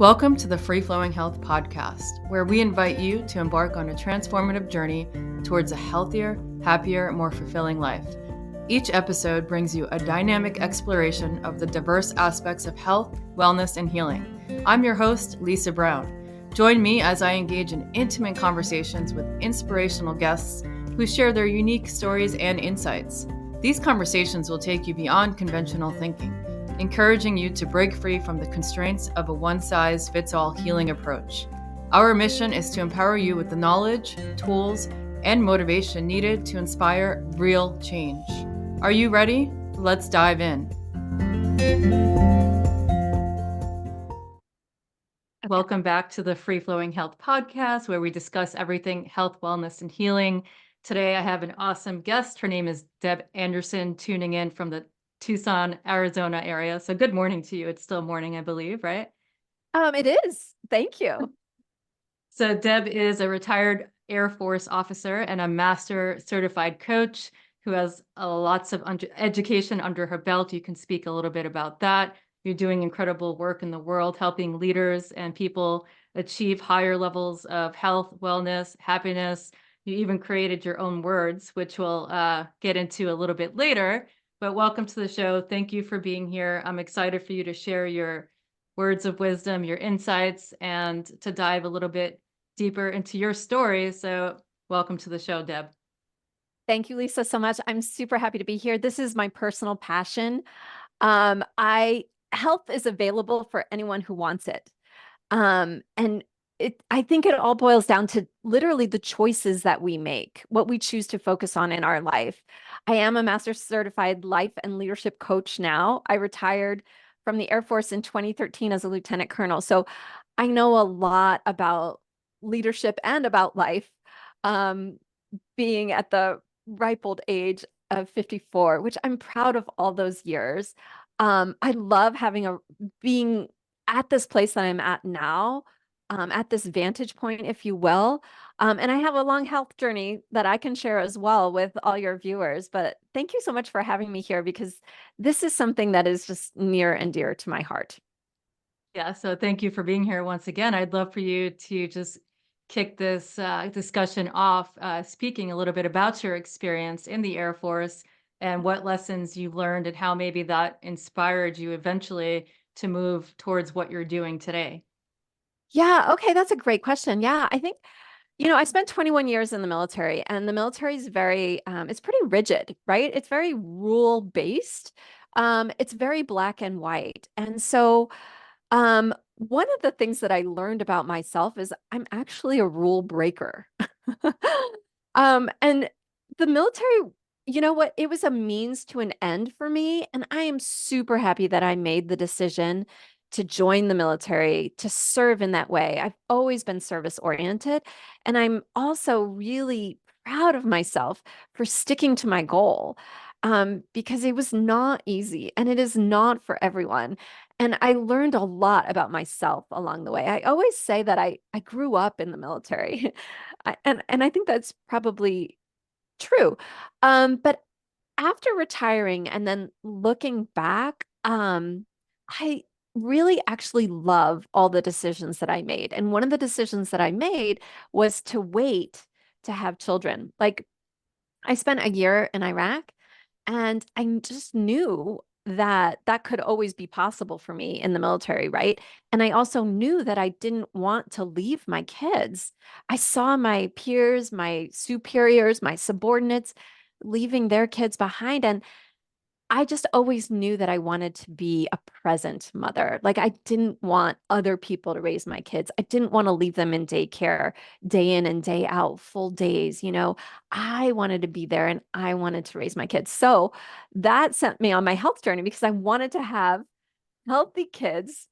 Welcome to the Free Flowing Health Podcast, where we invite you to embark on a transformative journey towards a healthier, happier, more fulfilling life. Each episode brings you a dynamic exploration of the diverse aspects of health, wellness, and healing. I'm your host, Lisa Brown. Join me as I engage in intimate conversations with inspirational guests who share their unique stories and insights. These conversations will take you beyond conventional thinking, encouraging you to break free from the constraints of a one-size-fits-all healing approach. Our mission is to empower you with the knowledge, tools, and motivation needed to inspire real change. Are you ready? Let's dive in. Welcome back to the Free Flowing Health Podcast, where we discuss everything health, wellness, and healing. Today, I have an awesome guest. Her name is Deb Anderson, tuning in from the Tucson, Arizona area. So good morning to you. It's still morning, I believe, right? It is. Thank you. So Deb is a retired Air Force officer and a master certified coach who has lots of education under her belt. You can speak a little bit about that. You're doing incredible work in the world, helping leaders and people achieve higher levels of health, wellness, happiness. You even created your own words, which we'll get into a little bit later. But welcome to the show. Thank you for being here. I'm excited for you to share your words of wisdom, your insights, and to dive a little bit deeper into your story. So welcome to the show, Deb. Thank you, Lisa, so much. I'm super happy to be here. This is my personal passion. Health is available for anyone who wants it. I think it all boils down to literally the choices that we make, what we choose to focus on in our life. I am a master certified life and leadership coach now. I retired from the Air Force in 2013 as a lieutenant colonel. So I know a lot about leadership and about life, being at the ripe old age of 54, which I'm proud of all those years. I love being at this place that I'm at now, at this vantage point, if you will. And I have a long health journey that I can share as well with all your viewers. But thank you so much for having me here, because this is something that is just near and dear to my heart. Yeah, so thank you for being here once again. I'd love for you to just kick this discussion off, speaking a little bit about your experience in the Air Force and what lessons you learned and how maybe that inspired you eventually to move towards what you're doing today. Yeah, okay, that's a great question. Yeah, I think, I spent 21 years in the military, and the military is it's pretty rigid, right? It's very rule based. It's very black and white. And so, one of the things that I learned about myself is I'm actually a rule breaker. And the military, you know what? It was a means to an end for me. And I am super happy that I made the decision to join the military, to serve in that way. I've always been service oriented. And I'm also really proud of myself for sticking to my goal, because it was not easy and it is not for everyone. And I learned a lot about myself along the way. I always say that I grew up in the military. And I think that's probably true. But after retiring and then looking back, I really actually love all the decisions that I made. And one of the decisions that I made was to wait to have children. Like, I spent a year in Iraq, and I just knew that that could always be possible for me in the military, right? And I also knew that I didn't want to leave my kids. I saw my peers, my superiors, my subordinates leaving their kids behind. And I just always knew that I wanted to be a present mother. Like, I didn't want other people to raise my kids. I didn't want to leave them in daycare day in and day out, full days. I wanted to be there and I wanted to raise my kids. So that sent me on my health journey, because I wanted to have healthy kids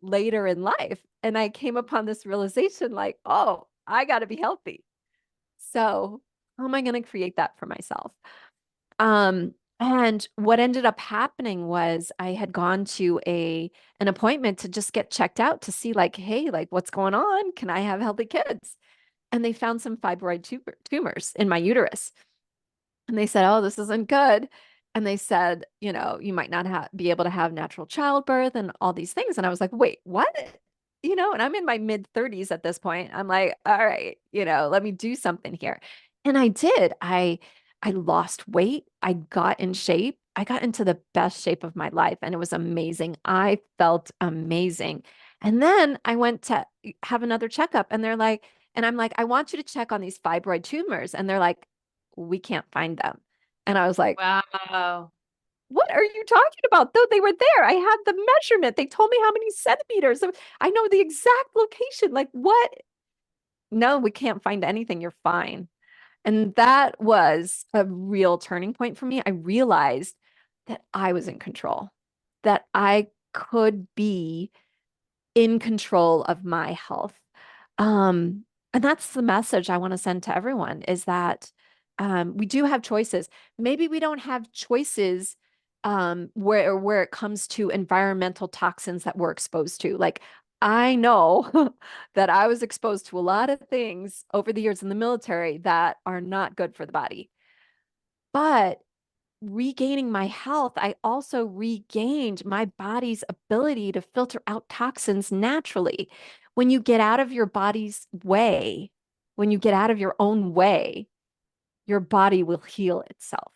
later in life. And I came upon this realization like, oh, I got to be healthy. So how am I going to create that for myself? And what ended up happening was I had gone to an appointment to just get checked out to see, like, hey, like, what's going on? Can I have healthy kids? And they found some fibroid tumors in my uterus. And they said, oh, this isn't good. And they said, you might not be able to have natural childbirth and all these things. And I was like, wait, what? and I'm in my mid 30s at this point. I'm like, all right, let me do something here. And I did. I lost weight. I got in shape. I got into the best shape of my life and it was amazing. I felt amazing. And then I went to have another checkup and I'm like, I want you to check on these fibroid tumors. And they're like, we can't find them. And I was like, Wow. what are you talking about? Though they were there. I had the measurement. They told me how many centimeters. I know the exact location. Like, what? No, we can't find anything. You're fine. And that was a real turning point for me. I realized that I was in control, that I could be in control of my health. Um, and that's the message I want to send to everyone is that we do have choices. Maybe we don't have choices where it comes to environmental toxins that we're exposed to. Like I know that I was exposed to a lot of things over the years in the military that are not good for the body. But regaining my health, I also regained my body's ability to filter out toxins naturally. When you get out of your body's way, when you get out of your own way, your body will heal itself.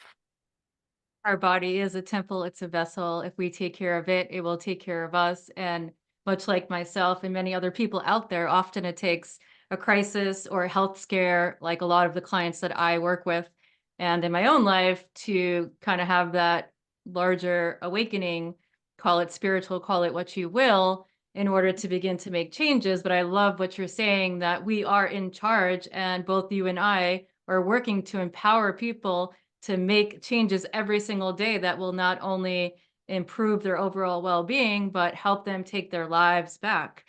Our body is a temple, it's a vessel. If we take care of it, it will take care of us. And much like myself and many other people out there, often it takes a crisis or a health scare, like a lot of the clients that I work with and in my own life, to kind of have that larger awakening, call it spiritual, call it what you will, in order to begin to make changes. But I love what you're saying, that we are in charge, and both you and I are working to empower people to make changes every single day that will not only improve their overall well-being, but help them take their lives back.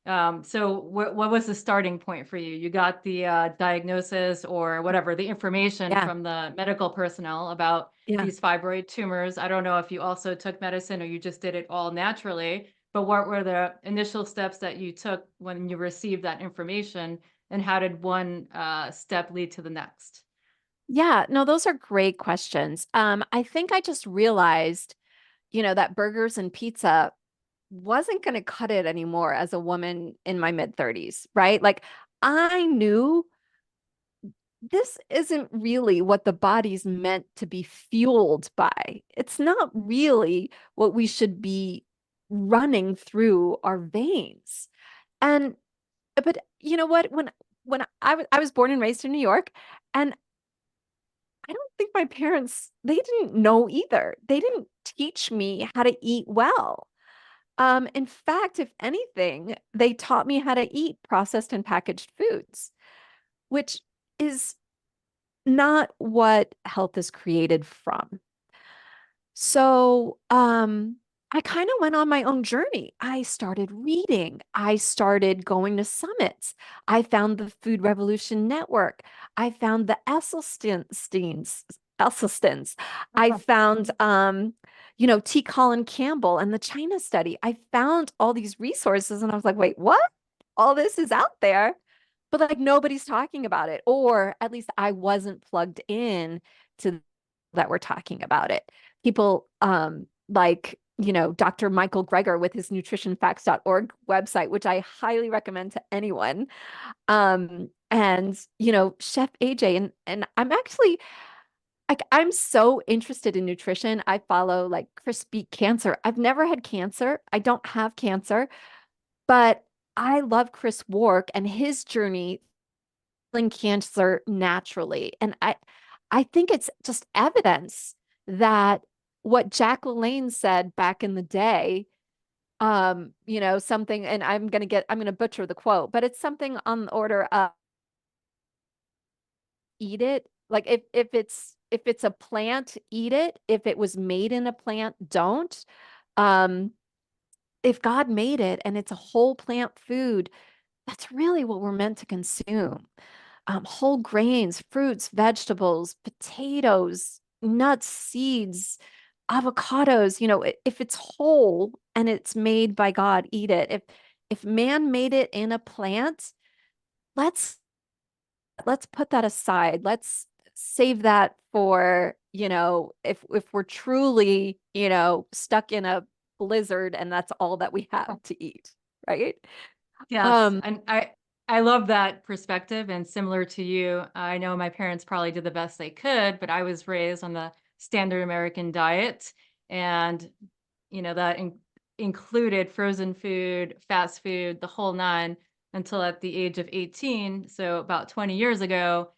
So what was the starting point for you? You got the diagnosis or whatever, the information Yeah. from the medical personnel about Yeah. these fibroid tumors. I don't know if you also took medicine or you just did it all naturally, but what were the initial steps that you took when you received that information, and how did one step lead to the next? Yeah. No, those are great questions. I think I just realized, that burgers and pizza wasn't going to cut it anymore as a woman in my mid 30s, right? Like I knew this isn't really what the body's meant to be fueled by. It's not really what we should be running through our veins. And but you know what? When I was born and raised in New York, and I don't think my parents they didn't know either. They didn't teach me how to eat well. In fact, if anything, they taught me how to eat processed and packaged foods, which is not what health is created from. So, I kind of went on my own journey. I started reading. I started going to summits. I found the Food Revolution Network. I found the Esselstyns. I found, T. Colin Campbell and the China study. I found all these resources and I was like, wait, what? All this is out there, but like nobody's talking about it, or at least I wasn't plugged in to that we're talking about it. People like, Dr. Michael Greger with his nutritionfacts.org website, which I highly recommend to anyone. And Chef AJ, and I'm actually like I'm so interested in nutrition. I follow like Chris Beat Cancer. I've never had cancer. I don't have cancer, but I love Chris Wark and his journey killing cancer naturally. And I think it's just evidence that what Jack LaLanne said back in the day, something, and I'm gonna butcher the quote, but it's something on the order of eat it. Like if it's a plant, eat it. If it was made in a plant, don't. Um, if God made it and it's a whole plant food, that's really what we're meant to consume. Whole grains, fruits, vegetables, potatoes, nuts, seeds, avocados, if it's whole and it's made by God, eat it. If man made it in a plant, let's let's put that aside. Let's save that for, if we're truly, stuck in a blizzard and that's all that we have to eat, right? Yes, Um, and I love that perspective. And similar to you, I know my parents probably did the best they could, but I was raised on the standard American diet, and that included frozen food, fast food, the whole nine, until at the age of 18. So about 20 years ago,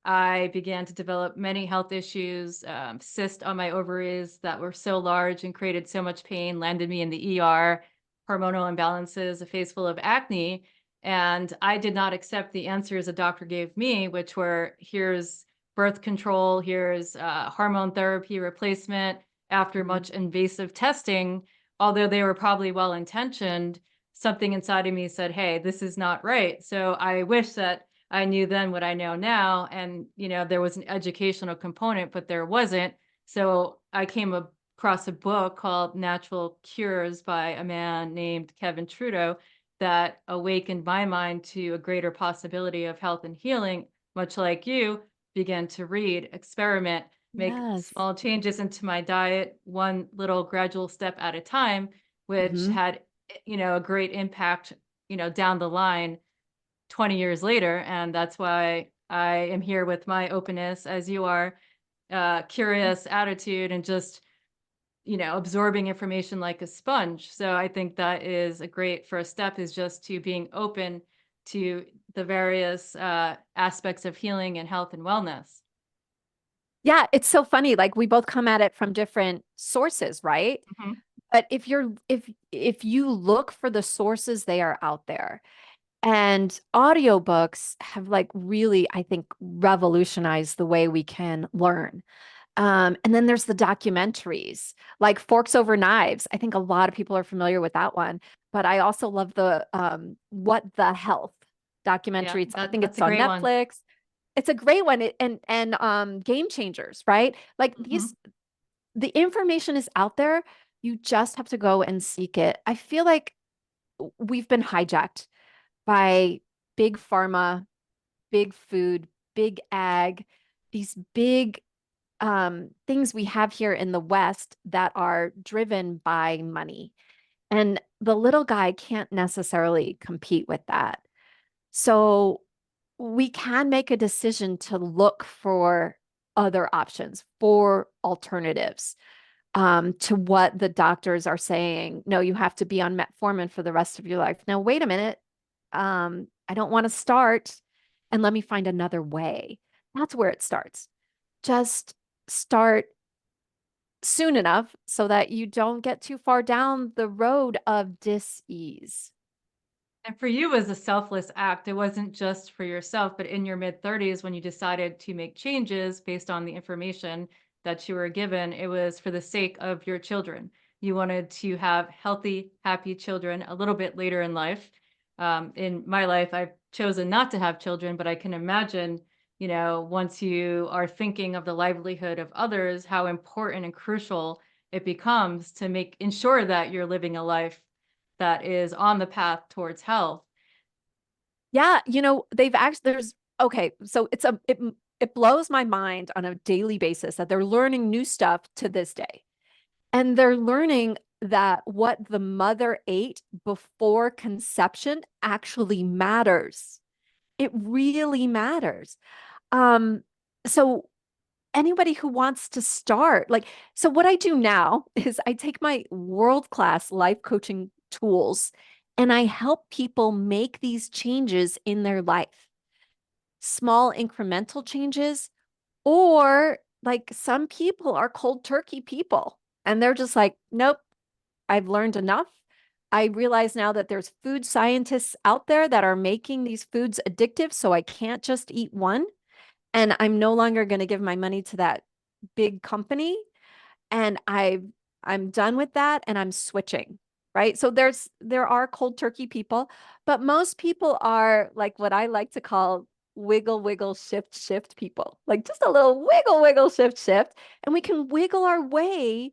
I began to develop many health issues, cyst on my ovaries that were so large and created so much pain, landed me in the ER, hormonal imbalances, a face full of acne. And I did not accept the answers a doctor gave me, which were, here's birth control, here's hormone therapy replacement. After Mhm. much invasive testing, although they were probably well intentioned, something inside of me said, hey, this is not right. So I wish that I knew then what I know now. And, there was an educational component, but there wasn't. So I came across a book called Natural Cures by a man named Kevin Trudeau that awakened my mind to a greater possibility of health and healing, much like you began to read, experiment, make Yes. small changes into my diet, one little gradual step at a time, which Hmm. had, a great impact, down the line 20 years later. And that's why I am here with my openness, as you are, curious attitude, and just, absorbing information like a sponge. So I think that is a great first step, is just to being open to the various aspects of healing and health and wellness. Yeah, it's so funny. Like we both come at it from different sources, right? Mhm. But if you look for the sources, they are out there. And audiobooks have like really, I think, revolutionized the way we can learn. And then there's the documentaries, like Forks Over Knives. I think a lot of people are familiar with that one, but I also love the What the Health Yeah, documentary. I think that's it's a on great one. Netflix. It's a great one. And Game Changers, right? Like Mhm. the information is out there. You just have to go and seek it. I feel like we've been hijacked by big pharma, big food, big ag, these big things we have here in the West that are driven by money. And the little guy can't necessarily compete with that. So we can make a decision to look for other options, for alternatives to what the doctors are saying. No, you have to be on metformin for the rest of your life. Now, wait a minute. I don't want to start, and let me find another way. That's where it starts. Just start soon enough so that you don't get too far down the road of dis-ease. And for you, it was a selfless act. It wasn't just for yourself, but in your mid 30s, when you decided to make changes based on the information that you were given, it was for the sake of your children. You wanted to have healthy, happy children a little bit later in life. In my life, I've chosen not to have children, but I can imagine, once you are thinking of the livelihood of others, how important and crucial it becomes to ensure that you're living a life that is on the path towards health. Yeah, they've actually there's okay, so it blows my mind on a daily basis that they're learning new stuff to this day. And they're learning that what the mother ate before conception actually matters. It really matters. Um, so anybody who wants to start, like, so what I do now is I take my world-class life coaching tools and I help people make these changes in their life. Small incremental changes, or like some people are cold turkey people and they're just like, nope, I've learned enough. I realize now that there's food scientists out there that are making these foods addictive, so I can't just eat one. And I'm no longer going to give my money to that big company. And I'm done with that and I'm switching. Right. So there are cold turkey people, but most people are like what I like to call wiggle, wiggle, shift, shift people. Like just a little wiggle, wiggle, shift, shift. And we can wiggle our way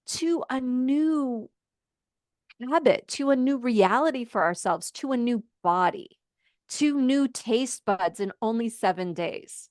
to a new habit, to a new reality for ourselves, to a new body, to new taste buds in only 7 days.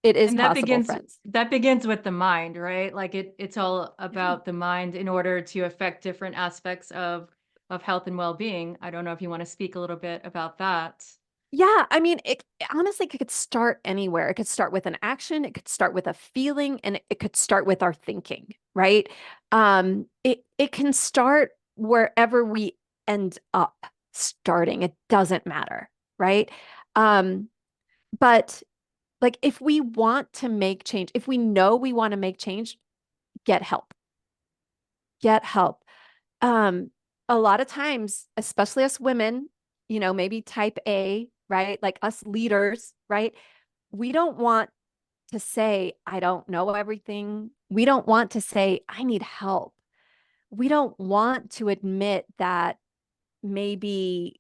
It is And possible, friends. that begins with the mind, right? Like it's all Yeah. about the mind in order to affect different aspects of of health and well-being. I don't know if you want to speak a little bit about that. Yeah, I mean, it honestly could start anywhere. It could start with an action, it could start with a feeling, and it could start with our thinking, right? It can start wherever we end up starting. It doesn't matter, right? Um, but like if we want to make change, if we know we want to make change, get help. Get help. Um, a lot of times, especially us women, maybe type A, right? Like us leaders, right? We don't want to say, I don't know everything. We don't want to say, I need help. We don't want to admit that maybe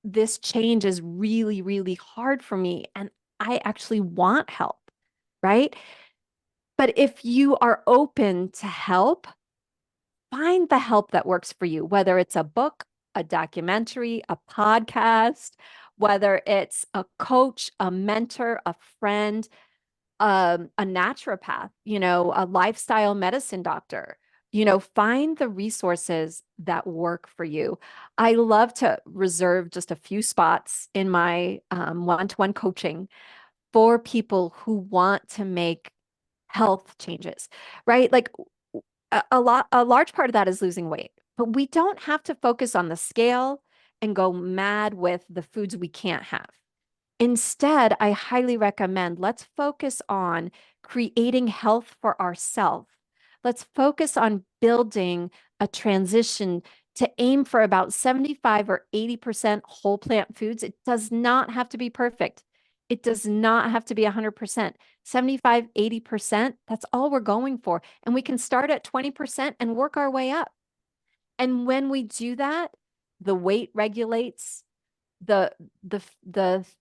this change is really, really hard for me and I actually want help, right? But if you are open to help, find the help that works for you, whether it's a book, a documentary, a podcast, whether it's a coach, a mentor, a friend, a naturopath, a lifestyle medicine doctor. Find the resources that work for you. I love to reserve just a few spots in my one-to-one coaching for people who want to make health changes, right? Like a large part of that is losing weight, but we don't have to focus on the scale and go mad with the foods we can't have. Instead, I highly recommend let's focus on creating health for ourselves. Let's focus on building a transition to aim for about 75 or 80% whole plant foods. It does not have to be perfect. It does not have to be 100%. 75, 80%, that's all we're going for. And we can start at 20% and work our way up. And when we do that, the weight regulates, the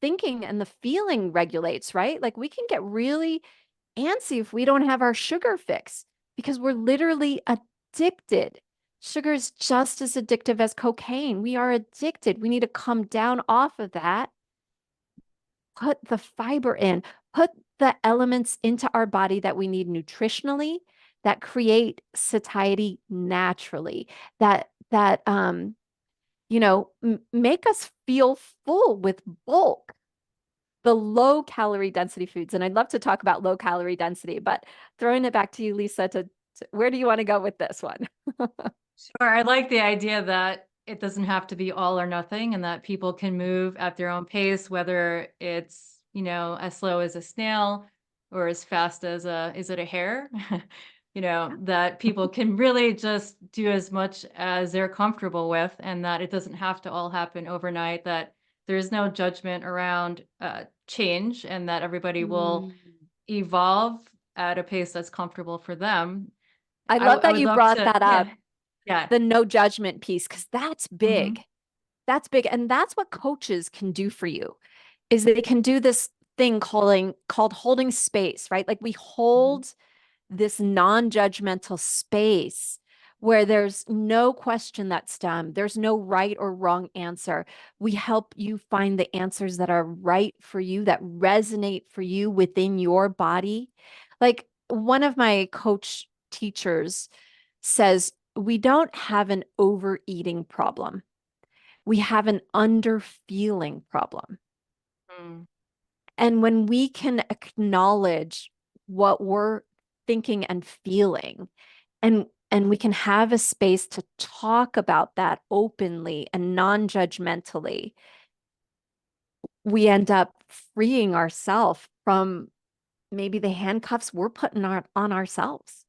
thinking and the feeling regulates, right? Like we can get really antsy if we don't have our sugar fix because we're literally addicted. Sugar is just as addictive as cocaine. We are addicted. We need to come down off of that, put the fiber in, put the elements into our body that we need nutritionally, that create satiety naturally, that make us feel full with bulk. The low calorie density foods. And I'd love to talk about low calorie density, but throwing it back to you, Lisa, to where do you want to go with this one? Sure. I like the idea that it doesn't have to be all or nothing and that people can move at their own pace, whether it's, as slow as a snail or as fast as is it a hare? That people can really just do as much as they're comfortable with and that it doesn't have to all happen overnight, that there's no judgment around change and that everybody will Mm. evolve at a pace that's comfortable for them. I I, love I that would you love brought to, that yeah, up, yeah. the no judgment piece, because that's big. Hmm. That's big. And that's what coaches can do for you, is they can do this thing called holding space, right? Like we Hmm. hold this non-judgmental space where there's no question that's dumb. There's no right or wrong answer. We help you find the answers that are right for you, that resonate for you within your body. Like one of my coach teachers says, we don't have an overeating problem. We have an underfeeling problem. Mm. And when we can acknowledge what we're thinking and feeling, and we can have a space to talk about that openly and non-judgmentally, we end up freeing ourselves from maybe the handcuffs we're putting on ourselves.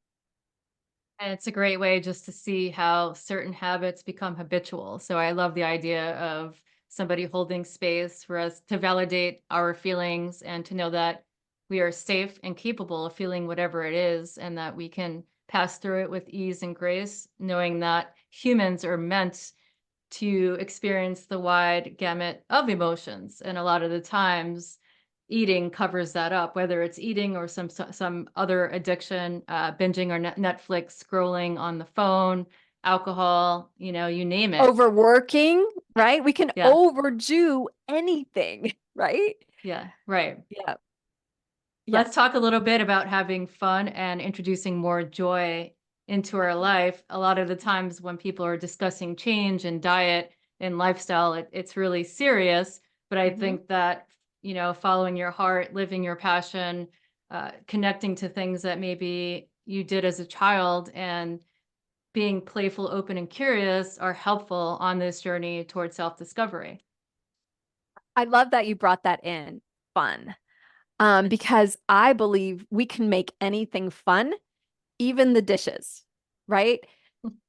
And it's a great way just to see how certain habits become habitual. So I love the idea of somebody holding space for us to validate our feelings and to know that we are safe and capable of feeling whatever it is and that we can pass through it with ease and grace, knowing that humans are meant to experience the wide gamut of emotions. And a lot of the times, eating covers that up, whether it's eating or some other addiction, binging or Netflix, scrolling on the phone, alcohol, you name it. Overworking, right? We can Yeah, overdo anything, right? yeah, right. Yeah. Yeah. Let's talk a little bit about having fun and introducing more joy. into our life. A lot of the times when people are discussing change and diet and lifestyle, it's really serious. But I think that, following your heart, living your passion, connecting to things that maybe you did as a child, and being playful, open, and curious are helpful on this journey towards self-discovery. I love that you brought that in, fun, because I believe we can make anything fun, even the dishes, right?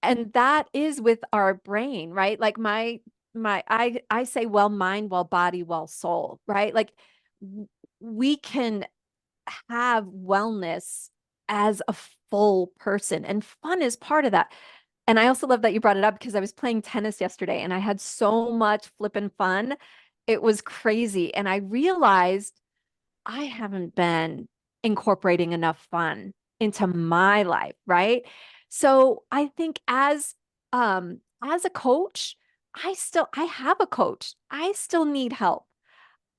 And that is with our brain, right? Like I say, well mind, well body, well soul, right? Like we can have wellness as a full person, and fun is part of that. And I also love that you brought it up because I was playing tennis yesterday and I had so much flippin' fun. It was crazy. And I realized I haven't been incorporating enough fun into my life, right? So I think as a coach, I have a coach. I still need help.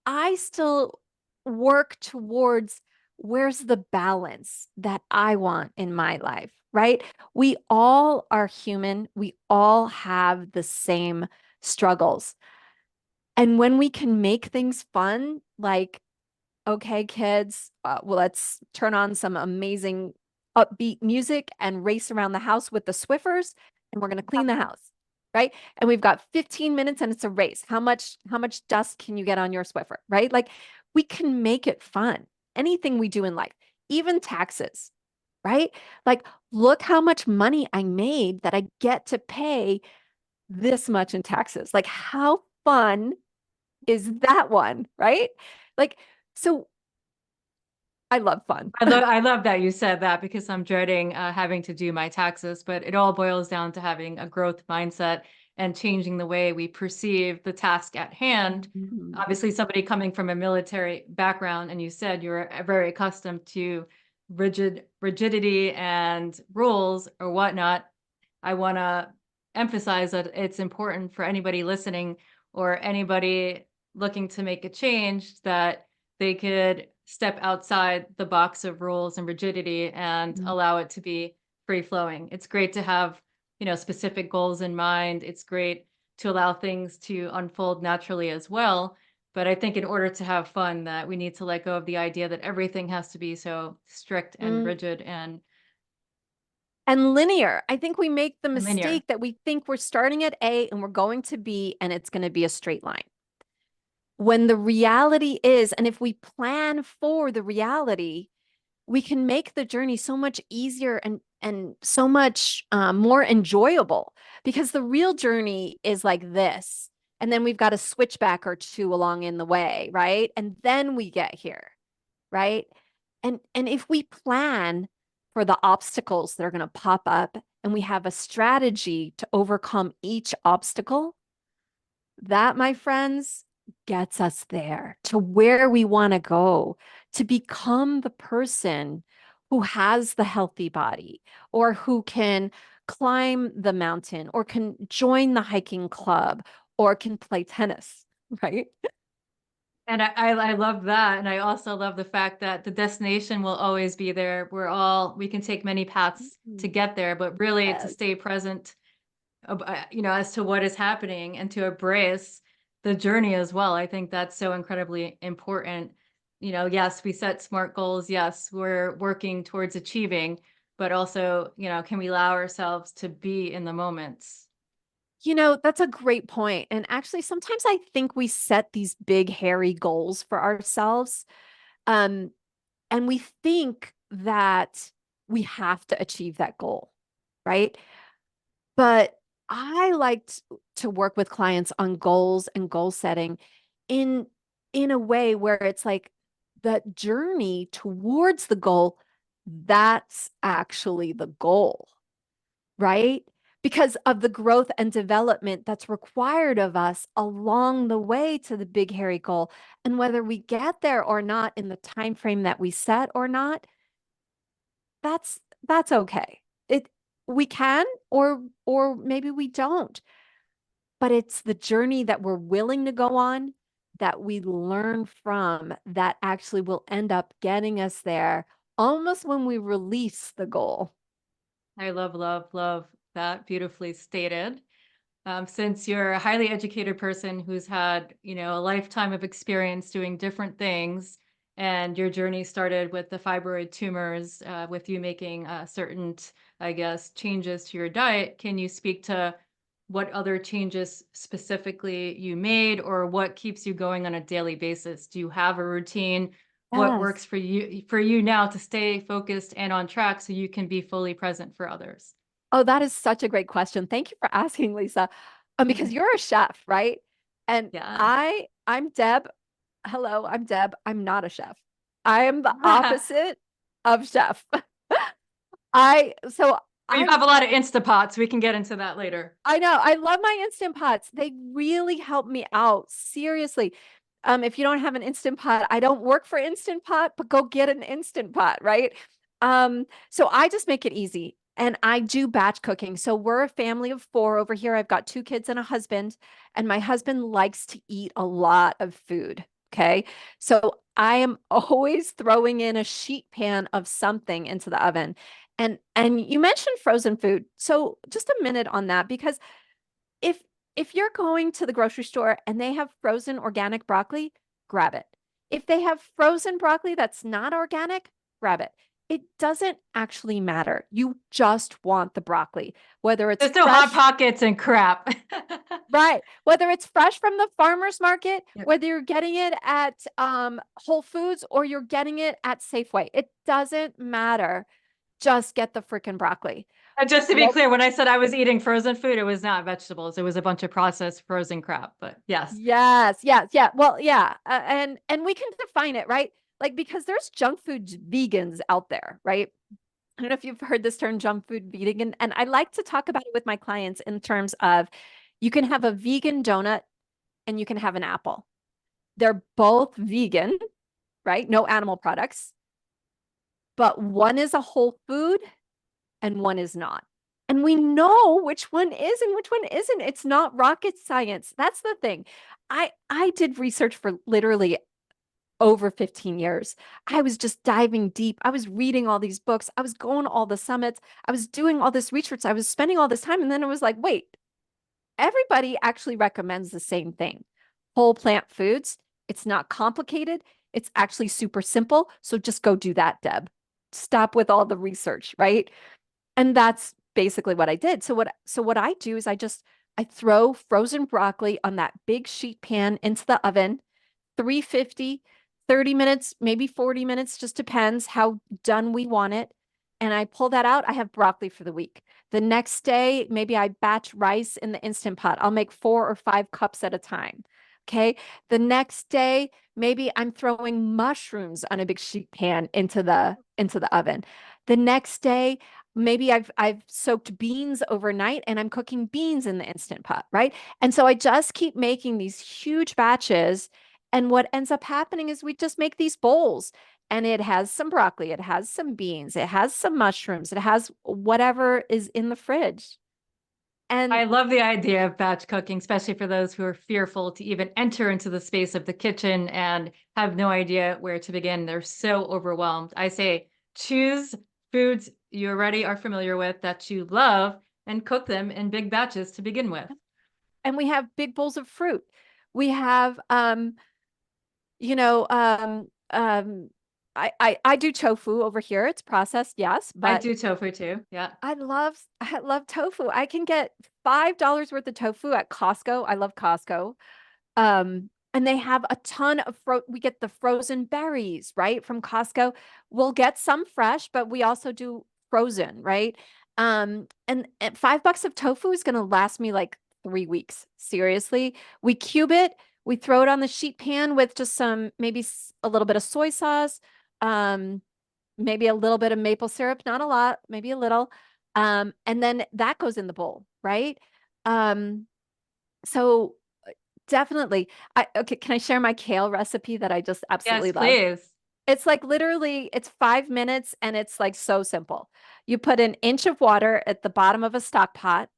I still work towards where's the balance that I want in my life, right? We all are human. We all have the same struggles. And when we can make things fun, like, okay, kids, well, let's turn on some amazing upbeat music and race around the house with the Swiffers, and we're going to clean the house, right? And we've got 15 minutes and it's a race. How much dust can you get on your Swiffer, right? Like we can make it fun. Anything we do in life, even taxes, right? Like look how much money I made that I get to pay this much in taxes. Like how fun is that one, right? Like so I love fun. I love that you said that, because I'm dreading having to do my taxes, but it all boils down to having a growth mindset and changing the way we perceive the task at hand. Mhm. Obviously, somebody coming from a military background, and you said you're very accustomed to rigidity and rules or whatnot. I want to emphasize that it's important for anybody listening or anybody looking to make a change that they could step outside the box of rules and rigidity and allow it to be free flowing. It's great to have, specific goals in mind. It's great to allow things to unfold naturally as well. But I think in order to have fun, that we need to let go of the idea that everything has to be so strict and Mm. rigid and And linear. I think we make the linear. mistake that we think we're starting at A and we're going to B and it's going to be a straight line. When the reality is, and if we plan for the reality, we can make the journey so much easier and so much more enjoyable, because the real journey is like this. And then we've got a switchback or two along in the way, right? And then we get here, right? And if we plan for the obstacles that are going to pop up and we have a strategy to overcome each obstacle, that, my friends, gets us there to where we want to go, to become the person who has the healthy body or who can climb the mountain or can join the hiking club or can play tennis, right? And I love that. And I also love the fact that the destination will always be there. We can take many paths to Mhm. get there, but really to Yes. stay present, as to what is happening and to embrace the journey as well. I think that's so incredibly important. Yes, we set smart goals. Yes, we're working towards achieving, but also, can we allow ourselves to be in the moments? That's a great point. And actually, sometimes I think we set these big, hairy goals for ourselves. Um, and we think that we have to achieve that goal, right? But I like to work with clients on goals and goal setting in in a way where it's like the journey towards the goal, that's actually the goal, right? Because of the growth and development that's required of us along the way to the big hairy goal. And whether we get there or not in the time frame that we set or not, that's okay. It we can or maybe we don't. But it's the journey that we're willing to go on, that we learn from, that actually will end up getting us there almost when we release the goal. I love, love, love that. Beautifully stated. Since you're a highly educated person who's had, a lifetime of experience doing different things, and your journey started with the fibroid tumors, with you making certain, I guess, changes to your diet, can you speak to what other changes specifically you made, or what keeps you going on a daily basis? Do you have a routine? What Yes. works for you now to stay focused and on track so you can be fully present for others? Oh, that is such a great question. Thank you for asking, Lisa. Because you're a chef, right? And Yeah. I'm Deb. Hello, I'm Deb. I'm not a chef. I am the opposite of chef. I so You I have a lot of Instapots. We can get into that later. I know. I love my Instant Pots. They really help me out. Seriously. If you don't have an Instant Pot, I don't work for Instant Pot, but go get an Instant Pot, right? So I just make it easy. And I do batch cooking. So we're a family of four over here. I've got two kids and a husband, and my husband likes to eat a lot of food. Okay. So I am always throwing in a sheet pan of something into the oven. And you mentioned frozen food. So just a minute on that, because if if you're going to the grocery store and they have frozen organic broccoli, grab it. If they have frozen broccoli that's not organic, grab it. It doesn't actually matter. You just want the broccoli, whether it's There's no Hot fresh, Pockets and crap. right? Whether it's fresh from the farmer's market, Yep. whether you're getting it at Whole Foods or you're getting it at Safeway, it doesn't matter. Just get the freaking broccoli. And just to be Well, clear, when I said I was eating frozen food, it was not vegetables. It was a bunch of processed frozen crap. But yes, yes, yes, yeah. Well, yeah, and we can define it, right? Like because there's junk food vegans out there, right? I don't know if you've heard this term junk food vegan, and I like to talk about it with my clients in terms of you can have a vegan donut and you can have an apple. They're both vegan, right? No animal products, but one is a whole food and one is not. And we know which one is and which one isn't. It's not rocket science. That's the thing. I did research for literally over 15 years. I was just diving deep. I was reading all these books. I was going to all the summits. I was doing all this research. I was spending all this time. And then it was like, wait, everybody actually recommends the same thing. Whole plant foods. It's not complicated. It's actually super simple. So just go do that, Deb. Stop with all the research, right? And that's basically what I did. So what I do is I throw frozen broccoli on that big sheet pan into the oven, 350, 30 minutes, maybe 40 minutes, just depends how done we want it. And I pull that out. I have broccoli for the week. The next day, maybe I batch rice in the Instant Pot. I'll make 4 or 5 cups at a time. Okay. The next day, maybe I'm throwing mushrooms on a big sheet pan into the oven. The next day, maybe I've soaked beans overnight and I'm cooking beans in the Instant Pot, right? And so I just keep making these huge batches. And what ends up happening is we just make these bowls and it has some broccoli, it has some beans, it has some mushrooms, it has whatever is in the fridge. And I love the idea of batch cooking, especially for those who are fearful to even enter into the space of the kitchen and have no idea where to begin. They're so overwhelmed. I say choose foods you already are familiar with that you love and cook them in big batches to begin with. and we have big bowls of fruit. We have you know, I do tofu over here. It's processed, yes, I but do tofu too. Yeah. I love tofu. I can get $5 worth of tofu at Costco. I love Costco. And they have a ton of we get the frozen berries, right, from Costco. We'll get some fresh, but we also do frozen, right? And $5 of tofu is gonna last me like 3 weeks. Seriously. We cube it, we throw it on the sheet pan with just some maybe a little bit of soy sauce, um, maybe a little bit of maple syrup, not a lot, maybe a little. And then that goes in the bowl, right? Um, so definitely. Okay, can I share my kale recipe that I just Yes, absolutely love? please. It's like literally it's 5 minutes and it's like so simple. You put an inch of water at the bottom of a stock pot.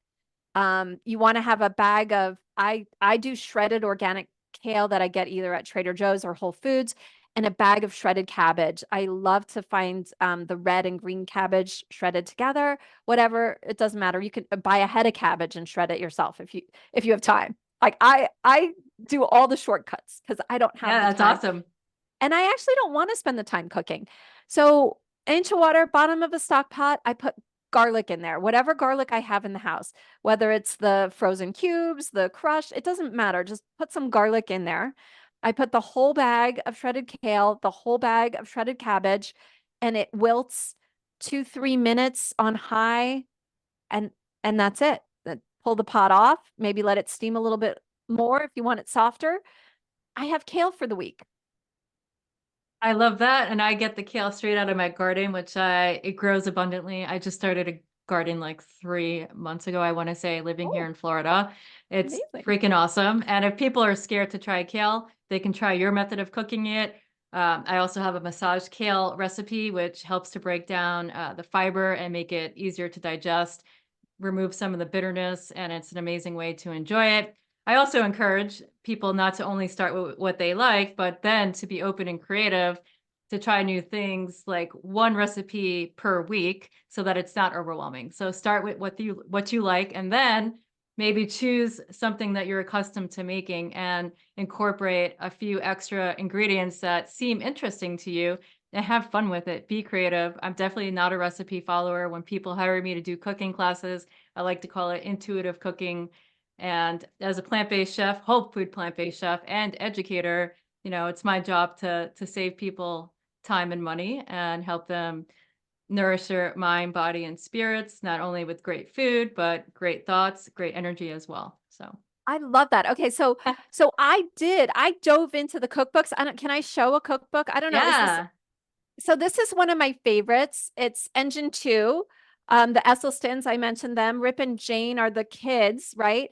You want to have a bag of I do shredded organic kale that I get either at Trader Joe's or Whole Foods, and a bag of shredded cabbage. I love to find the red and green cabbage shredded together, whatever, it doesn't matter. You can buy a head of cabbage and shred it yourself if you have time. Like I do all the shortcuts because I don't have Yeah, the that's time. awesome. And I actually don't want to spend the time cooking. So inch of water, bottom of a stock pot, I put garlic in there, whatever garlic I have in the house, whether it's the frozen cubes, the crushed, it doesn't matter. Just put some garlic in there. I put the whole bag of shredded kale, the whole bag of shredded cabbage, and it wilts 2, 3 minutes on high, and that's it. Then pull the pot off, maybe let it steam a little bit more if you want it softer. I have kale for the week. I love that. And I get the kale straight out of my garden, which it grows abundantly. I just started a garden like 3 months ago, I want to say, living here Oh, in Florida. It's amazing. freaking awesome. And if people are scared to try kale, they can try your method of cooking it. I also have a massage kale recipe, which helps to break down the fiber and make it easier to digest, remove some of the bitterness, and it's an amazing way to enjoy it. I also encourage people not to only start with what they like, but then to be open and creative, to try new things, like one recipe per week so that it's not overwhelming. So start with what you like, and then maybe choose something that you're accustomed to making and incorporate a few extra ingredients that seem interesting to you and have fun with it. Be creative. I'm definitely not a recipe follower. When people hire me to do cooking classes, I like to call it intuitive cooking. And as a plant-based chef, whole food plant-based chef and educator, it's my job to save people time and money and help them nourish their mind, body, and spirits, not only with great food, but great thoughts, great energy as well. So I love that. Okay, so I dove into the cookbooks. Can I show a cookbook? I don't know. yeah, This is one of my favorites. It's Engine 2. The Esselstyns, I mentioned them. Rip and Jane are the kids, right?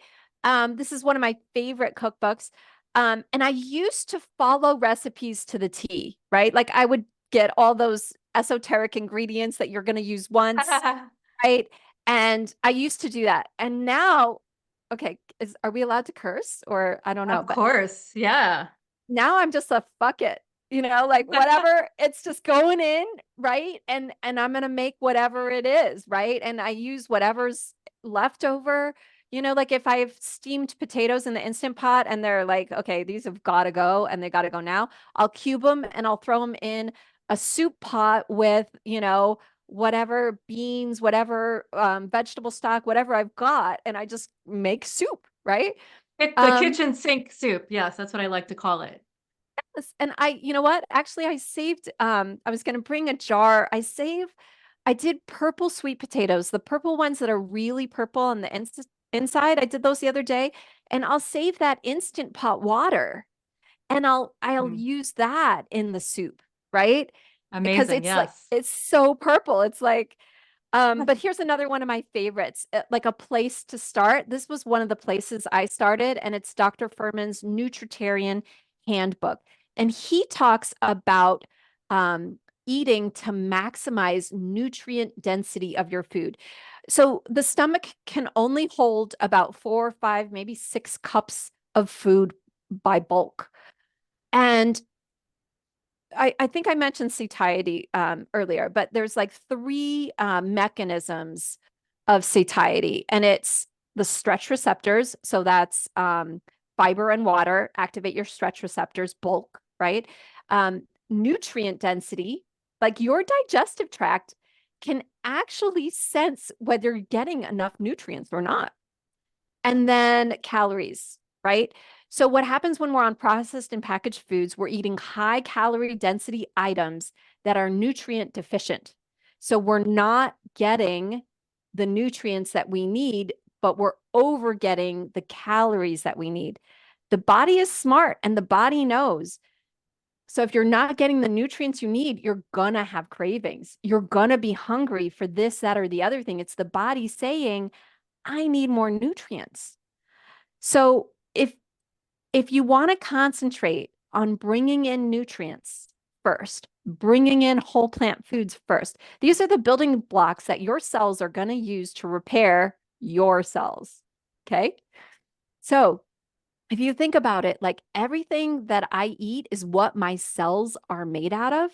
This is one of my favorite cookbooks. And I used to follow recipes to the T, right? Like I would get all those esoteric ingredients that you're going to use once, right? And I used to do that. And now, okay, are we allowed to curse or I don't know, of but course. Yeah. now I'm just a fuck it, like whatever, it's just going in, right? And I'm gonna make whatever it is, right? And I use whatever's left over, like if I have steamed potatoes in the Instant Pot and they're like, okay, these have got to go and they got to go now, I'll cube them and I'll throw them in a soup pot with, whatever beans, whatever vegetable stock, whatever I've got, and I just make soup, right? It's the Um, kitchen sink soup. Yes, that's what I like to call it. Yes, and you know what? Actually, I saved, I was going to bring a jar. I did purple sweet potatoes, the purple ones that are really purple on the inside. I did those the other day, and I'll save that Instant Pot water and I'll Mm, use that in the soup, right? Because amazing. Yes. it's so purple. It's like, but here's another one of my favorites, like a place to start. This was one of the places I started, and it's Dr. Furman's Nutritarian Handbook. And he talks about eating to maximize nutrient density of your food. So the stomach can only hold about 4 or 5, maybe 6 cups of food by bulk. And I think I mentioned satiety earlier, but there's like three mechanisms of satiety, and it's the stretch receptors. So that's fiber and water activate your stretch receptors, bulk, right? Nutrient density, like your digestive tract can actually sense whether you're getting enough nutrients or not. And then calories, right? So what happens when we're on processed and packaged foods, we're eating high calorie density items that are nutrient deficient. So we're not getting the nutrients that we need, but we're over getting the calories that we need. The body is smart and the body knows. So if you're not getting the nutrients you need, you're gonna have cravings. You're gonna be hungry for this, that, or the other thing. It's the body saying, I need more nutrients. So if you want to concentrate on bringing in nutrients first, bringing in whole plant foods first, these are the building blocks that your cells are going to use to repair your cells. Okay. So If you think about it, like everything that I eat is what my cells are made out of.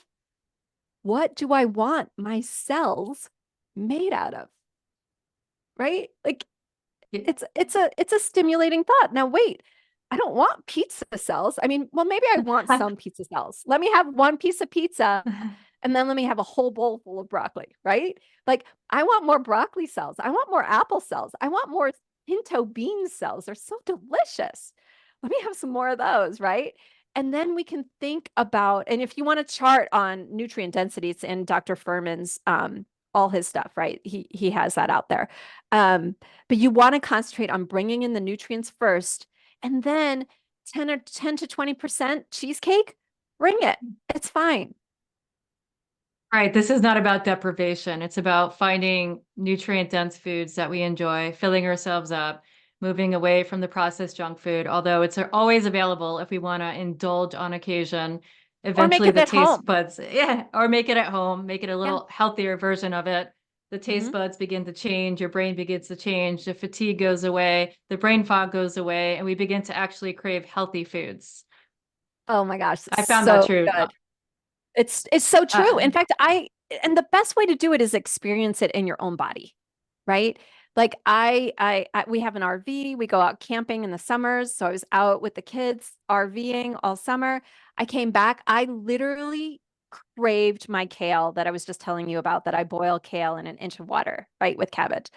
What do I want my cells made out of? Right? Like Yeah. it's a stimulating thought. Now wait, I don't want pizza cells. I mean, well, maybe I want some pizza cells. Let me have one piece of pizza and then let me have a whole bowl full of broccoli, right? Like I want more broccoli cells. I want more apple cells. I want more pinto bean cells. They're so delicious. Let me have some more of those, right? And then we can think about, and if you want a chart on nutrient density, it's in Dr. Furman's all his stuff, right? He has that out there. Um, but you want to concentrate on bringing in the nutrients first, and then 10 to 20% cheesecake, bring it. It's fine. Right. This is not about deprivation. It's about finding nutrient dense foods that we enjoy, filling ourselves up, moving away from the processed junk food, although it's always available if we want to indulge on occasion. Or make Eventually it the at taste home. buds, yeah, or make it at home, make it a Yeah. little healthier version of it. The taste Hmm. buds begin to change, your brain begins to change, the fatigue goes away, the brain fog goes away, and we begin to actually crave healthy foods. Oh my gosh, I found that so true. good. It's so true. Uh, In fact, and the best way to do it is experience it in your own body, right? Like we have an RV, we go out camping in the summers. So I was out with the kids RVing all summer. I came back, I literally craved my kale that I was just telling you about, that I boil kale in an inch of water, right, with cabbage.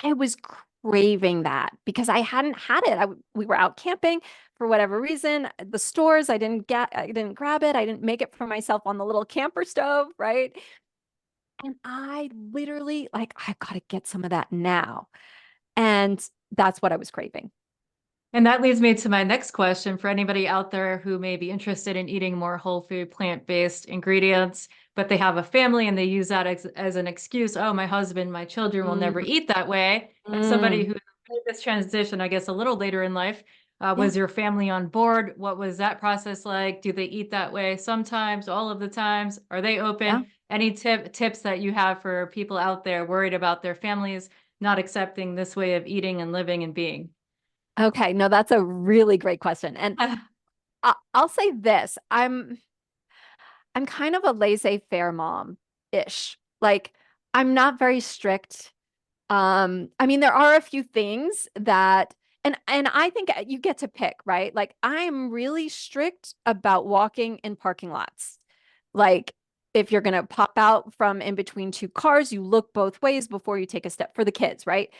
I was craving that because I hadn't had it. We were out camping for whatever reason. The stores, I didn't grab it. I didn't make it for myself on the little camper stove, right? And I literally like, I've got to get some of that now. And that's what I was craving. And that leads me to my next question for anybody out there who may be interested in eating more whole food, plant-based ingredients, but they have a family and they use that as an excuse. Oh, my husband, my children will never Mm, eat that way. As somebody mm, who made this transition, I guess, a little later in life, yeah, was your family on board? What was that process like? Do they eat that way sometimes, all of the times? Are they yeah. open? Any tips that you have for people out there worried about their families not accepting this way of eating and living and being? Okay, no, that's a really great question. And I'll say this, I'm kind of a laissez-faire mom-ish. Like I'm not very strict. I mean, there are a few things that, and I think you get to pick, right? Like I'm really strict about walking in parking lots. Like if you're gonna pop out from in between two cars, you look both ways before you take a step for the kids, right?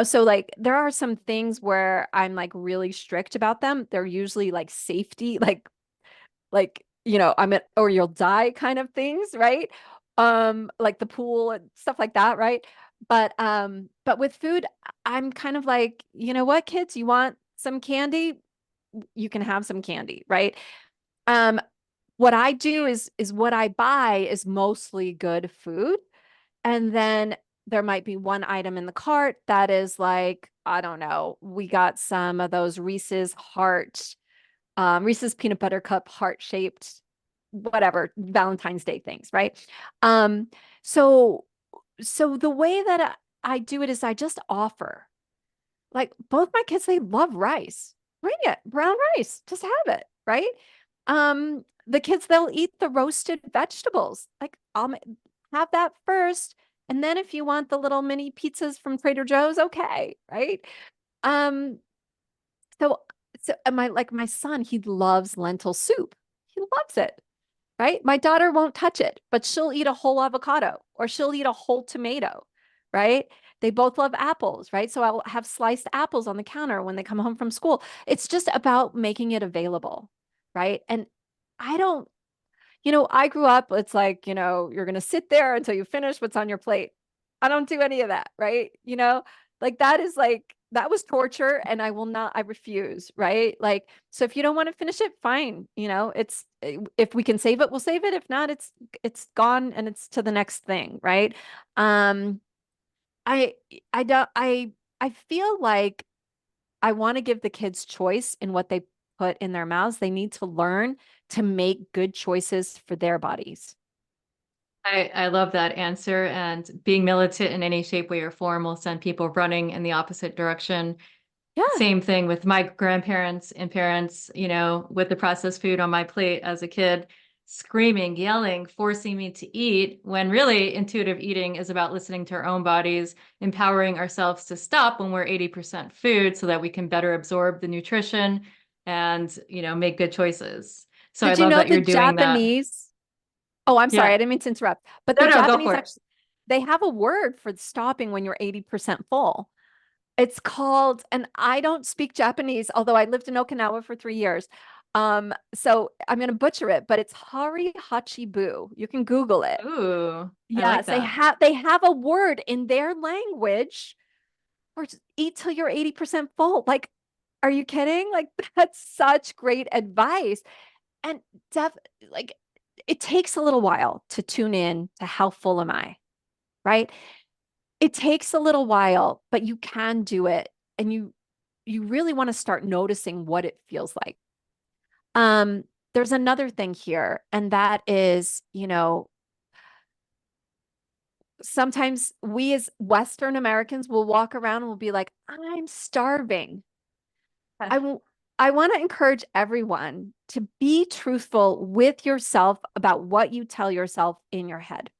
So like there are some things where I'm like really strict about them. They're usually like safety, I'm at or you'll die kind of things, right? Like the pool and stuff like that, right? But with food, I'm kind of like, you know what, kids, you want some candy? You can have some candy, right? Um, what I do is what I buy is mostly good food. And then there might be one item in the cart that is like, I don't know, we got some of those Reese's peanut butter cup heart shaped, whatever, Valentine's Day things, right? Um, so so the way that I do it is I just offer. Like both my kids, they love rice. Bring it, brown rice, just have it, right? The kids, they'll eat the roasted vegetables. Like have that first, and then if you want the little mini pizzas from Trader Joe's, okay, right? Um, so my son, he loves lentil soup. He loves it, right? My daughter won't touch it, but she'll eat a whole avocado or she'll eat a whole tomato, right? They both love apples, right? So I'll have sliced apples on the counter when they come home from school. It's just about making it available, right? And I don't, I grew up, it's like, you're going to sit there until you finish what's on your plate. I don't do any of that, right? Like that was torture and I refuse, right? Like, so if you don't want to finish it, fine. If we can save it, we'll save it. If not, it's gone and it's to the next thing, right? Um, I, I don't, I feel like I want to give the kids choice in what they put in their mouths. They need to learn to make good choices for their bodies. I love that answer. And being militant in any shape, way, or form will send people running in the opposite direction. Yeah. Same thing with my grandparents and parents, with the processed food on my plate as a kid, screaming, yelling, forcing me to eat, when really intuitive eating is about listening to our own bodies, empowering ourselves to stop when we're 80% food so that we can better absorb the nutrition and, make good choices. So I Did you love know that the you're doing that. Japanese? Oh, I'm sorry. Yeah. I didn't mean to interrupt. But No, the no, go Japanese for it. actually, they have a word for stopping when you're 80% full. It's called, and I don't speak Japanese, although I lived in Okinawa for 3 years. So I'm going to butcher it, but it's Hari Hachibu. You can Google it. Ooh, I like Yes, that. they have a word in their language for eat till you're 80% full. Like, are you kidding? Like, that's such great advice. And def like it takes a little while to tune in to how full am I, right? It takes a little while, but you can do it. And you really want to start noticing what it feels like. Um, there's another thing here, and that is, sometimes we as Western Americans will walk around and we'll be like, I'm starving. I will I want to encourage everyone to be truthful with yourself about what you tell yourself in your head.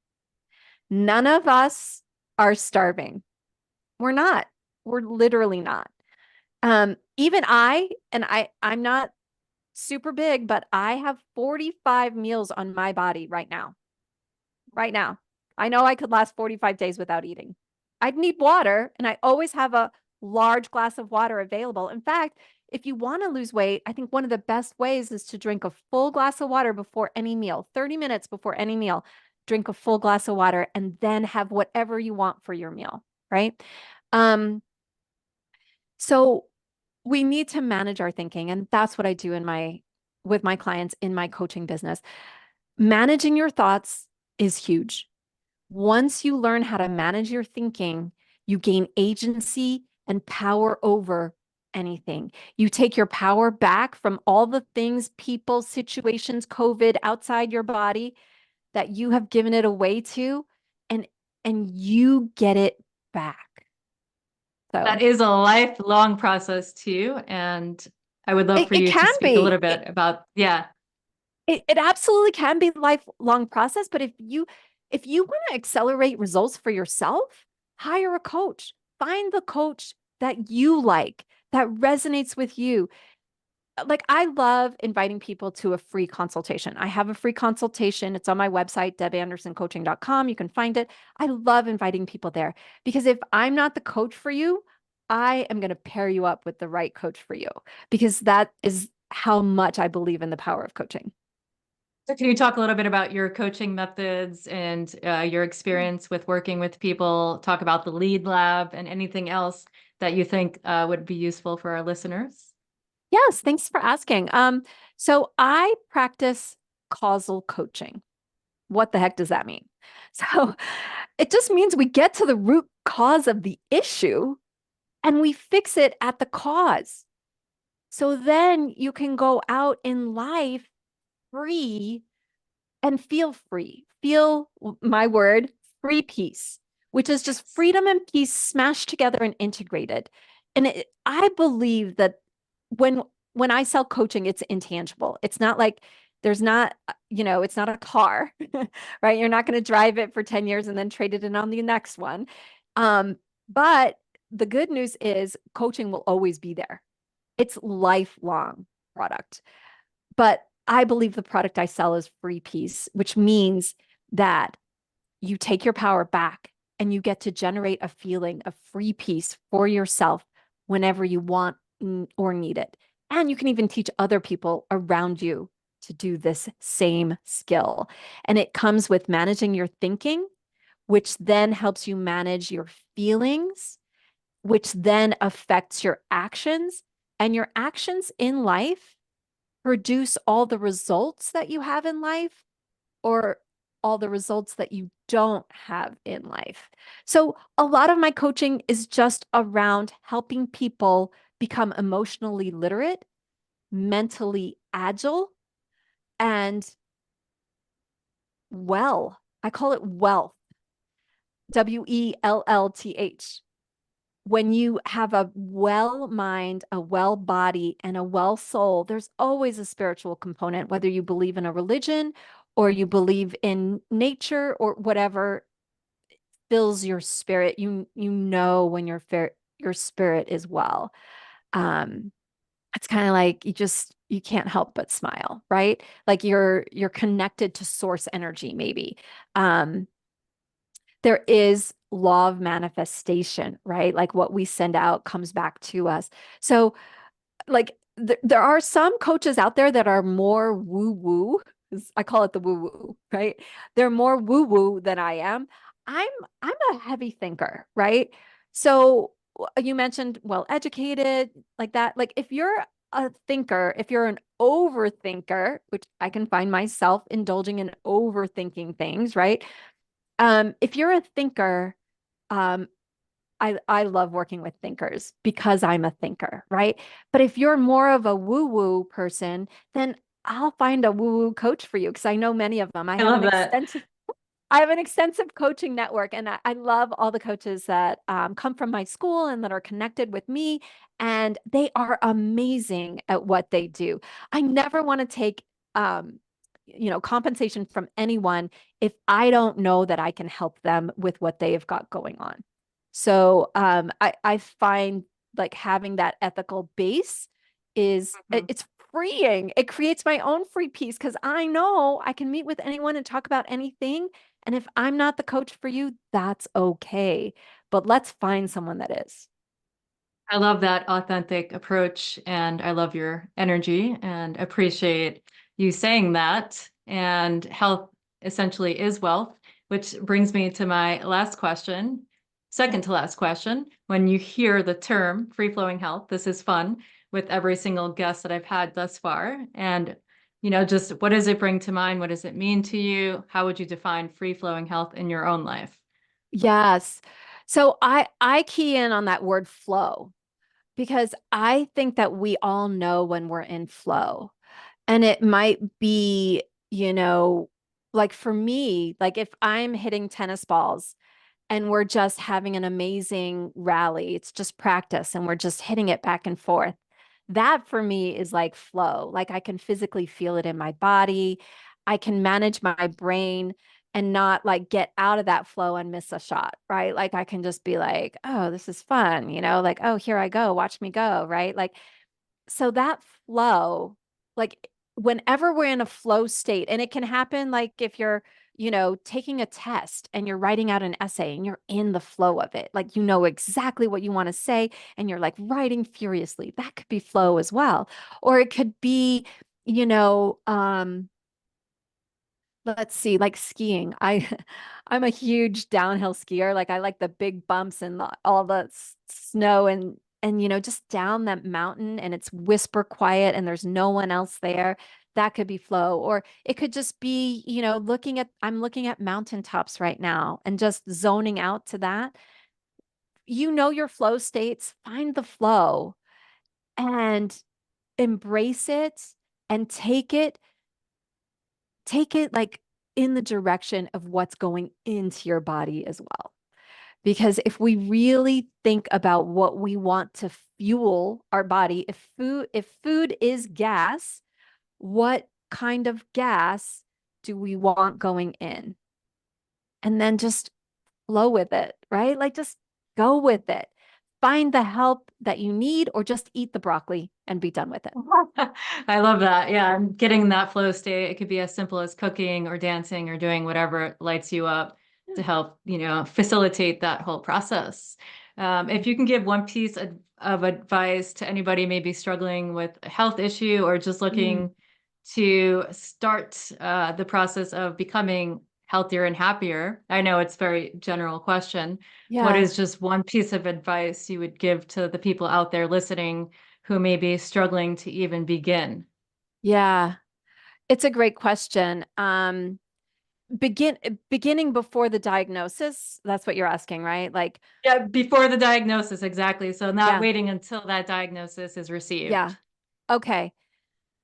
None of us are starving. We're not. We're literally not. Even I'm not super big, but I have 45 meals on my body right now. Right now. I know I could last 45 days without eating. I'd need water, and I always have a large glass of water available. In fact, if you want to lose weight, I think one of the best ways is to drink a full glass of water before any meal, 30 minutes before any meal. Drink a full glass of water and then have whatever you want for your meal, right? Um, so we need to manage our thinking, and that's what I do with my clients in my coaching business. Managing your thoughts is huge. Once you learn how to manage your thinking, you gain agency and power over anything. You take your power back from all the things, people, situations, COVID outside your body that you have given it away to, and you get it back. That So is a lifelong process too. And I would love for it you to can speak a be. little bit about, yeah. It absolutely can be a lifelong process, but if you want to accelerate results for yourself, hire a coach. Find the coach that you like, that resonates with you. Like, I love inviting people to a free consultation. I have a free consultation. It's on my website, debandersoncoaching.com. You can find it. I love inviting people there because if I'm not the coach for you, I am going to pair you up with the right coach for you because that is how much I believe in the power of coaching. So can you talk a little bit about your coaching methods and your experience with working with people? Talk about the LeadLab and anything else that you think would be useful for our listeners. Yes, thanks for asking. So I practice causal coaching. What the heck does that mean? So it just means we get to the root cause of the issue and we fix it at the cause. So then you can go out in life free and feel free. Feel my word, free peace, which is just Yes. freedom and peace smashed together and integrated. And I believe that when when I sell coaching, it's intangible. It's not like there's not, it's not a car, right? You're not going to drive it for 10 years and then trade it in on the next one. But the good news is coaching will always be there. It's lifelong product. But I believe the product I sell is free peace, which means that you take your power back and you get to generate a feeling of free peace for yourself whenever you want or need it. And you can even teach other people around you to do this same skill. And it comes with managing your thinking, which then helps you manage your feelings, which then affects your actions. And your actions in life produce all the results that you have in life or all the results that you don't have in life. So, a lot of my coaching is just around helping people become emotionally literate, mentally agile, and well. I call it wealth, WELLTH. when you have a well mind, a well body, and a well soul, there's always a spiritual component, whether you believe in a religion or you believe in nature or whatever fills your spirit. You know when your spirit is well. Um, it's kind of like you can't help but smile, right? Like you're connected to source energy, maybe. Um, there is law of manifestation, right? Like what we send out comes back to us. So, like, there are some coaches out there that are more woo woo. I call it the woo woo, right? They're more woo woo than I am. I'm I'm a heavy thinker, right? So you mentioned well educated, like that. Like if you're a thinker, if you're an overthinker, which I can find myself indulging in overthinking things, right? If you're a thinker, um, I love working with thinkers because I'm a thinker, right? But if you're more of a woo-woo person, then I'll find a woo-woo coach for you because I know many of them. I love that. I have an extensive coaching network, and I love all the coaches that come from my school and that are connected with me, and they are amazing at what they do. I never want to take, compensation from anyone if I don't know that I can help them with what they have got going on. So I find like having that ethical base Mhm. it's freeing. It creates my own free peace because I know I can meet with anyone and talk about anything. And if I'm not the coach for you, that's okay. But let's find someone that is. I love that authentic approach and I love your energy and appreciate you saying that. And health essentially is wealth, which brings me to my last question, Yeah. second to last question. When you hear the term free flowing health, this is fun with every single guest that I've had thus far. And, just what does it bring to mind? What does it mean to you? How would you define free flowing health in your own life? Yes. So I key in on that word flow because I think that we all know when we're in flow. And it might be, like for me, like if I'm hitting tennis balls and we're just having an amazing rally. It's just practice and we're just hitting it back and forth. That for me is like flow. Like I can physically feel it in my body. I can manage my brain and not like get out of that flow and miss a shot, right? Like I can just be like, oh, this is fun, like, oh, here I go, watch me go, right? Like so that flow, like whenever we're in a flow state, and it can happen like if you're, taking a test and you're writing out an essay and you're in the flow of it, like you know exactly what you want to say and you're like writing furiously. That could be flow as well. Or it could be, you know, um, let's see, like skiing. I'm a huge downhill skier. Like I like the big bumps and all the snow and just down that mountain and it's whisper quiet and there's no one else there. That could be flow. Or it could just be, I'm looking at mountaintops right now and just zoning out to that. Your flow states, find the flow and embrace it and take it like in the direction of what's going into your body as well. Because if we really think about what we want to fuel our body, if food is gas, what kind of gas do we want going in? And then just flow with it, right? Like just go with it. Find the help that you need or just eat the broccoli and be done with it. I love that. Yeah, and getting in that flow state, it could be as simple as cooking or dancing or doing whatever lights you up to help, facilitate that whole process. If you can give one piece of advice to anybody maybe struggling with a health issue or just Mm, looking to start the process of becoming healthier and happier, I know it's a very general question. What yeah. is just one piece of advice you would give to the people out there listening who may be struggling to even begin? Yeah. It's a great question. Beginning before the diagnosis, that's what you're asking, right? Like, Yeah, before the diagnosis, exactly. So not yeah, waiting until that diagnosis is yeah. received. Okay.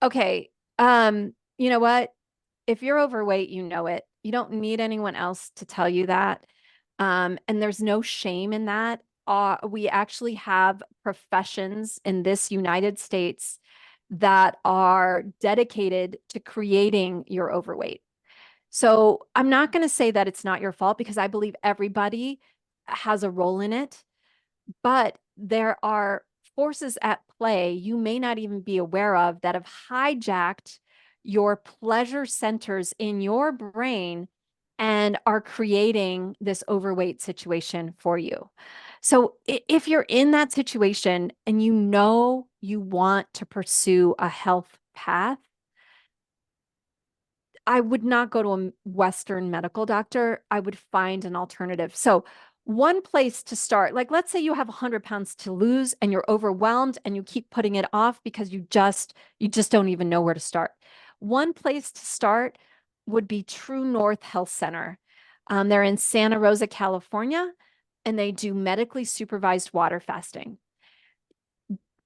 Okay. You know what? If you're overweight, you know it. You don't need anyone else to tell you that. And there's no shame in that. we actually have professions in this United States that are dedicated to creating your overweight. So I'm not going to say that it's not your fault, because I believe everybody has a role in it, but there are forces at play you may not even be aware of that have hijacked your pleasure centers in your brain and are creating this overweight situation for you. So if you're in that situation and you know you want to pursue a health path, I would not go to a Western medical doctor. I would find an alternative. So one place to start, like let's say you have 100 pounds to lose and you're overwhelmed and you keep putting it off because you just don't even know where to start. One place to start would be True North Health Center. They're in Santa Rosa, California, and they do medically supervised water fasting.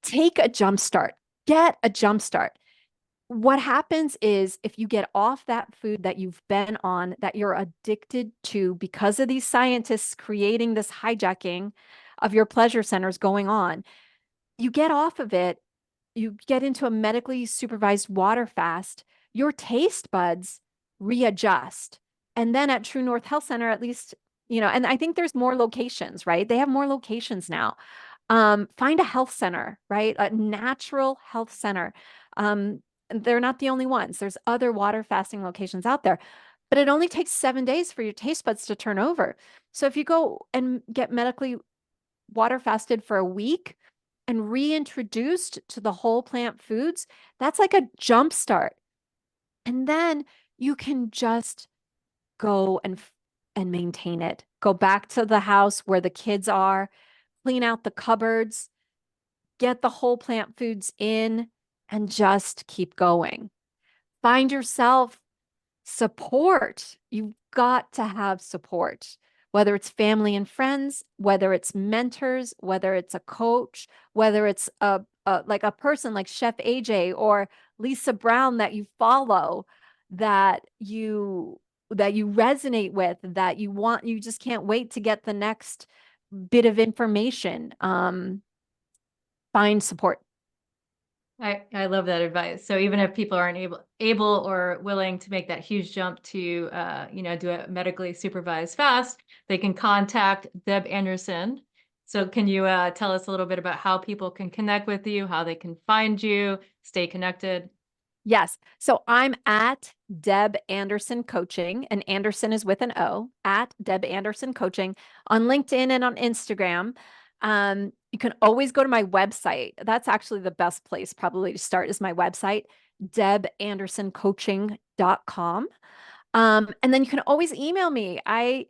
Take a jump start. Get a jump start. What happens is if you get off that food that you've been on, that you're addicted to because of these scientists creating this hijacking of your pleasure centers going on, you get off of it, you get into a medically supervised water fast, your taste buds readjust. And then at True North Health Center, at least, and I think there's more locations, right? They have more locations now. Find a health center, right? A natural health center. They're not the only ones. There's other water fasting locations out there, but it only takes 7 days for your taste buds to turn over. So if you go and get medically water fasted for a week and reintroduced to the whole plant foods, that's like a jump start. And then you can just go and maintain it. Go back to the house where the kids are, clean out the cupboards, get the whole plant foods in, and just keep going. Find yourself support. You've got to have support, whether it's family and friends, whether it's mentors, whether it's a coach, whether it's like a person like Chef AJ or Lisa Brown that you follow, that you resonate with, that you just can't wait to get the next bit of information. Find support. I love that advice. So even if people aren't able or willing to make that huge jump to do a medically supervised fast, they can contact Deb Anderson. So can you tell us a little bit about how people can connect with you, how they can find you, stay connected? Yes. So I'm at Deb Anderson Coaching, and Anderson is with an O, at Deb Anderson Coaching on LinkedIn and on Instagram. You can always go to my website. That's actually the best place probably to start, is my website, debandersoncoaching.com. And then you can always email me. I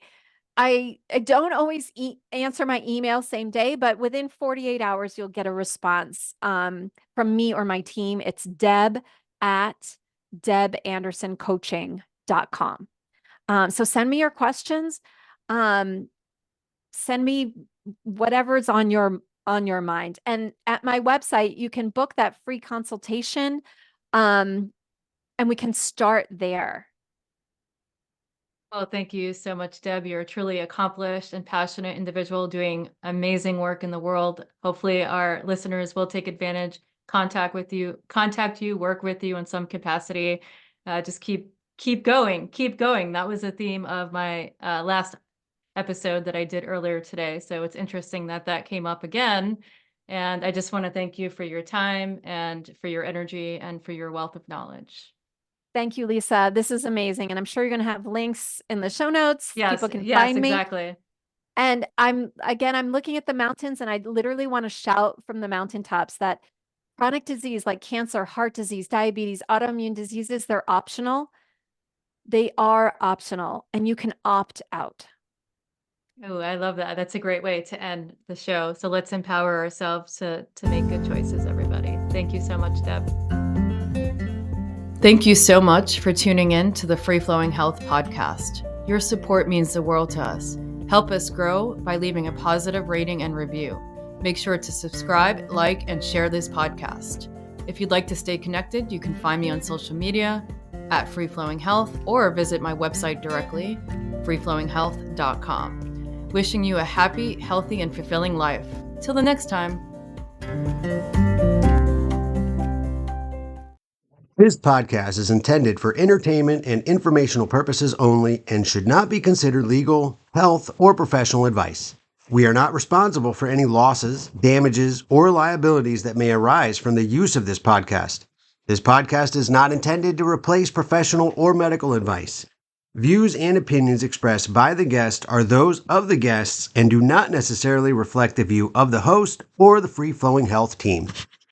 don't always answer my email same day, but within 48 hours, you'll get a response from me or my team. It's deb@debandersoncoaching.com. So send me your questions. Send me whatever's on your mind. And at my website, you can book that free consultation, and we can start there. Well, thank you so much, Deb. You're a truly accomplished and passionate individual doing amazing work in the world. Hopefully our listeners will take advantage, contact you, work with you in some capacity. Just keep going, keep going. That was the theme of my last episode that I did earlier today. So it's interesting that that came up again. And I just want to thank you for your time and for your energy and for your wealth of knowledge. Thank you, Lisa. This is amazing. And I'm sure you're going to have links in the show notes. Yes, People can yes, find me. exactly. And I'm looking at the mountains, and I literally want to shout from the mountaintops that chronic disease like cancer, heart disease, diabetes, autoimmune diseases, they're optional. They are optional, and you can opt out. Oh, I love that. That's a great way to end the show. So let's empower ourselves to make good choices, everybody. Thank you so much, Deb. Thank you so much for tuning in to the Free Flowing Health podcast. Your support means the world to us. Help us grow by leaving a positive rating and review. Make sure to subscribe, like, and share this podcast. If you'd like to stay connected, you can find me on social media at Free Flowing Health or visit my website directly, freeflowinghealth.com. Wishing you a happy, healthy, and fulfilling life. Till the next time. This podcast is intended for entertainment and informational purposes only and should not be considered legal, health, or professional advice. We are not responsible for any losses, damages, or liabilities that may arise from the use of this podcast. This podcast is not intended to replace professional or medical advice. Views and opinions expressed by the guest are those of the guests and do not necessarily reflect the view of the host or the Free Flowing Health team.